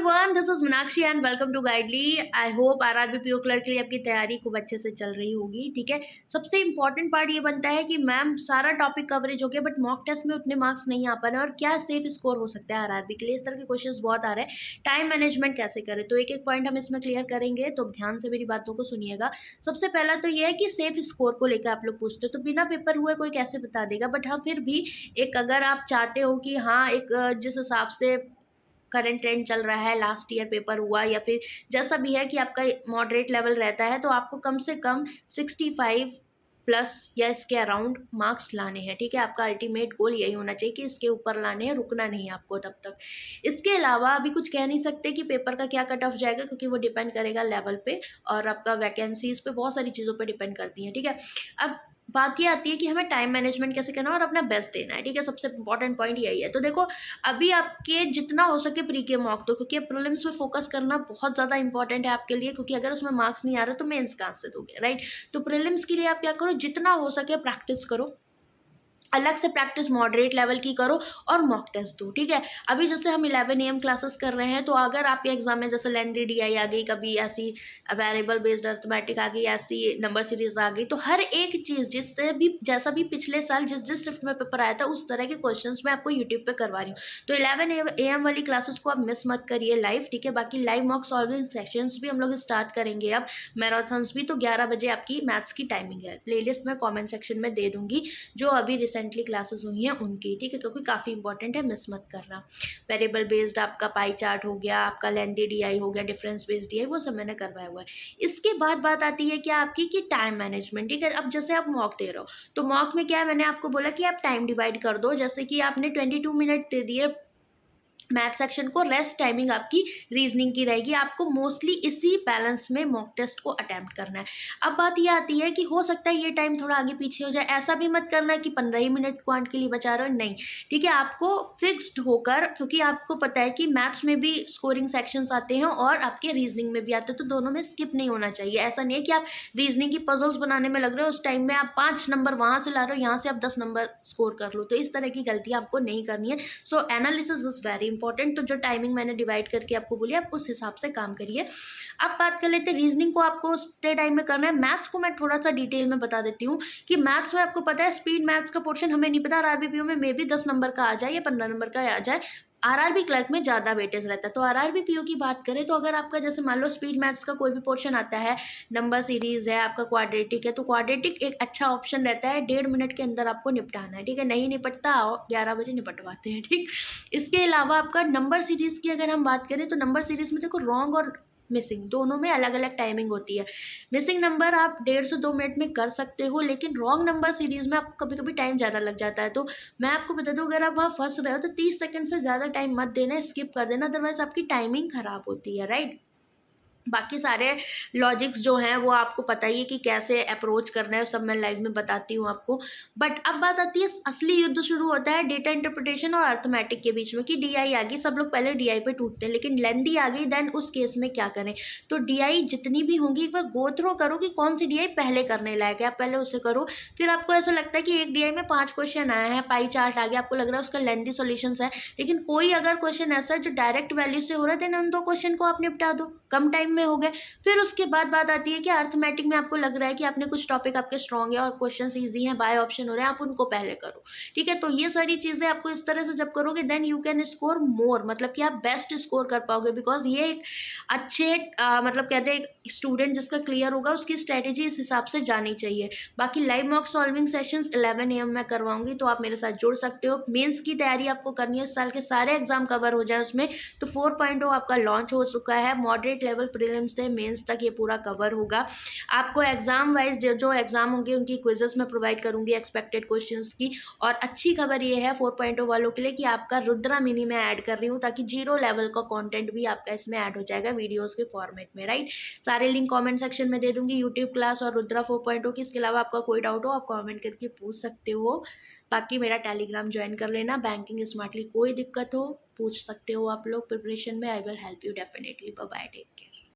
Everyone, this is Meenakshi and welcome to Guidely. I hope RRB PO clerk के लिए आपकी तैयारी खूब अच्छे से चल रही होगी। ठीक है, सबसे इंपॉर्टेंट पार्ट ये बनता है कि मैम सारा टॉपिक कवरेज हो गया बट मॉक टेस्ट में उतने मार्क्स नहीं आ पा रहे हैं और क्या सेफ स्कोर हो सकता है आरआरबी के लिए। इस तरह के क्वेश्चंस बहुत आ रहे हैं। टाइम मैनेजमेंट कैसे करें, तो एक एक पॉइंट हम इसमें क्लियर करेंगे, तो ध्यान से मेरी बातों को सुनिएगा। सबसे पहला तो ये है कि सेफ स्कोर को लेकर आप लोग पूछते हो तो बिना पेपर हुए कोई कैसे बता देगा, बट हाँ फिर भी एक अगर आप चाहते हो कि हाँ एक जिस हिसाब से करंट ट्रेंड चल रहा है, लास्ट ईयर पेपर हुआ या फिर जैसा भी है कि आपका मॉडरेट लेवल रहता है, तो आपको कम से कम 65 प्लस या इसके अराउंड मार्क्स लाने हैं। ठीक है, आपका अल्टीमेट गोल यही होना चाहिए कि इसके ऊपर लाने हैं, रुकना नहीं है आपको तब तक। इसके अलावा अभी कुछ कह नहीं सकते कि पेपर का क्या कट ऑफ जाएगा, क्योंकि वो डिपेंड करेगा लेवल पे और आपका वैकेंसीज पे, बहुत सारी चीज़ों पे डिपेंड करती है। ठीक है, अब बात ये आती है कि हमें टाइम मैनेजमेंट कैसे करना है और अपना बेस्ट देना है। ठीक है, सबसे इंपॉर्टेंट पॉइंट यही है। तो देखो, अभी आपके जितना हो सके प्री के मॉक दो, क्योंकि प्रीलिम्स में फोकस करना बहुत ज़्यादा इंपॉर्टेंट है आपके लिए, क्योंकि अगर उसमें मार्क्स नहीं आ रहे तो मेंस कहाँ से दोगे, राइट। तो प्रीलिम्स के लिए आप क्या करो, जितना हो सके प्रैक्टिस करो, अलग से प्रैक्टिस मॉडरेट लेवल की करो और मॉक टेस्ट दो। ठीक है, अभी जैसे हम 11 AM क्लासेस कर रहे हैं, तो अगर आपके एग्जाम में जैसे लेंदी डीआई आ गई, कभी ऐसी वेरिएबल बेस्ड अर्थमेटिक आ गई, ऐसी नंबर सीरीज आ गई, तो हर एक चीज़ जिससे भी जैसा भी पिछले साल जिस जिस शिफ्ट में पेपर आया था उस तरह के क्वेश्चंस मैं आपको यूट्यूब पे करवा रही हूँ। तो 11 AM वाली क्लासेस को आप मिस मत करिए लाइव। ठीक है, बाकी लाइव मॉक सॉल्विंग सेशंस भी हम लोग स्टार्ट करेंगे अब, मैराथन्स भी। तो 11 बजे आपकी मैथ्स की टाइमिंग है, प्लेलिस्ट मैं कॉमेंट सेक्शन में दे दूंगी जो अभी रिसेंटली क्लासेस हुई हैं उनकी। ठीक है, क्योंकि काफ़ी इंपॉर्टेंट है, मिस मत करना। वेरिएबल बेस्ड आपका पाई चार्ट हो गया, आपका लेंदी डीआई हो गया, डिफरेंस बेस्ड डीआई, वो सब मैंने करवाया हुआ है। इसके बाद बात आती है क्या आपकी कि टाइम मैनेजमेंट। ठीक है, अब जैसे आप मॉक दे रहे हो तो मॉक में क्या है, मैंने आपको बोला कि आप टाइम डिवाइड कर दो। जैसे कि आपने 22 मिनट दे दिए मैथ सेक्शन को, रेस्ट टाइमिंग आपकी रीजनिंग की रहेगी। आपको मोस्टली इसी बैलेंस में मॉक टेस्ट को अटेम्प्ट करना है। अब बात ये आती है कि हो सकता है ये टाइम थोड़ा आगे पीछे हो जाए, ऐसा भी मत करना कि 15 ही मिनट क्वांट के लिए बचा रहे हो, नहीं। ठीक है, आपको फिक्स्ड होकर, क्योंकि आपको पता है कि मैथ्स में भी स्कोरिंग सेक्शंस आते हैं और आपके रीजनिंग में भी आते हैं, तो दोनों में स्किप नहीं होना चाहिए। ऐसा नहीं है कि आप रीजनिंग की पजल्स बनाने में लग रहे हो, उस टाइम में आप 5 नंबर वहाँ से ला रहे हो, यहाँ से आप 10 नंबर स्कोर कर लो, तो इस तरह की गलतियाँ आपको नहीं करनी है। सो एनालिसिस इज वेरी इंपॉर्टेंट। तो जो टाइमिंग मैंने डिवाइड करके आपको बोली, आप उस हिसाब से काम करिए। अब बात कर लेते हैं रीजनिंग को आपको उतने टाइम में करना है। मैथ्स को मैं थोड़ा सा डिटेल में बता देती हूँ कि मैथ्स में आपको पता है स्पीड मैथ्स का पोर्शन हमें नहीं पता, आरआरबी पीओ में मे भी 10 नंबर का आ जाए या 15 नंबर का आ जाए, आरआरबी क्लर्क में ज़्यादा वेटेज रहता है। तो आरआरबी पीओ की बात करें तो अगर आपका जैसे मान लो स्पीड मैथ्स का कोई भी पोर्शन आता है, नंबर सीरीज है, आपका क्वाड्रेटिक है, तो क्वाड्रेटिक एक अच्छा ऑप्शन रहता है, 1.5 मिनट के अंदर आपको निपटाना है। ठीक है, नहीं निपटता आओ 11 बजे निपटवाते हैं। ठीक, इसके अलावा आपका नंबर सीरीज की अगर हम बात करें तो नंबर सीरीज में देखो रॉन्ग और मिसिंग दोनों में अलग अलग टाइमिंग होती है। मिसिंग नंबर आप 1.5 से 2 मिनट में कर सकते हो, लेकिन रॉन्ग नंबर सीरीज में आपको कभी कभी टाइम ज़्यादा लग जाता है। तो मैं आपको बता दूं, अगर आप वहाँ फंस रहे हो तो 30 सेकंड से ज़्यादा टाइम मत देना, स्किप कर देना, अदरवाइज आपकी टाइमिंग खराब होती है, राइट। बाकी सारे लॉजिक्स जो हैं वो आपको पता ही है कि कैसे अप्रोच करना है, सब मैं लाइव में बताती हूँ आपको। बट अब बात आती है, असली युद्ध शुरू होता है डेटा इंटरप्रिटेशन और अर्थमेटिक के बीच में, कि डीआई आ गई, सब लोग पहले डीआई पे टूटते हैं, लेकिन लेंदी आ गई, देन उस केस में क्या करें। तो डीआई जितनी भी होंगी एक बार गो थ्रो करो कि कौन सी डीआई पहले करने लायक है, आप पहले उसे करो। फिर आपको ऐसा लगता है कि एक डीआई में 5 क्वेश्चन आए हैं, पाई चार्ट आ गया, आपको लग रहा है उसका लेंदी सॉल्यूशंस है, लेकिन कोई अगर क्वेश्चन ऐसा है जो डायरेक्ट वैल्यू से हो रहा है, देन उन 2 क्वेश्चन को आप निपटा दो, कम टाइम में हो गए। फिर उसके बाद बात आती है कि अर्थमेटिक में आपको लग रहा है कि आपने कुछ टॉपिक आपके स्ट्रॉन्ग है और क्वेश्चन ईजी हैं, बाय ऑप्शन हो रहे हैं, आप उनको पहले करो। ठीक है, तो ये सारी चीज़ें आपको इस तरह से जब करोगे then you can score more, मतलब कि आप बेस्ट स्कोर कर पाओगे, बिकॉज ये एक अच्छे मतलब कहते हैं स्टूडेंट जिसका क्लियर होगा उसकी स्ट्रेटेजी इस हिसाब से जानी चाहिए। बाकी live mock solving sessions 11 AM में करवाऊंगी, तो आप मेरे साथ जुड़ सकते हो। मेंस की तैयारी आपको करनी है, इस साल के सारे एग्जाम कवर हो जाए उसमें, तो 4.0 आपका लॉन्च हो चुका है, मॉडरेट लेवल प्रीलिम्स से मेंस तक ये पूरा कवर होगा। आपको एग्जाम वाइज जो एग्जाम होंगे उनकी क्विजेस मैं प्रोवाइड करूंगी एक्सपेक्टेड क्वेश्चंस की। और अच्छी खबर ये है 4.0 वालों के लिए कि आपका रुद्रा मिनी में ऐड कर रही हूँ, ताकि 0 लेवल का कंटेंट भी आपका इसमें ऐड हो जाएगा वीडियोस के फॉर्मेट में, राइट। सारे लिंक कमेंट सेक्शन में दे दूंगी, यूट्यूब क्लास और रुद्रा 4.0 की। इसके अलावा आपका कोई डाउट हो आप कमेंट करके पूछ सकते हो। बाकी मेरा टेलीग्राम ज्वाइन कर लेना, बैंकिंग स्मार्टली कोई दिक्कत हो पूछ सकते हो आप लोग प्रिपरेशन में, I will help you definitely. Bye bye, take care.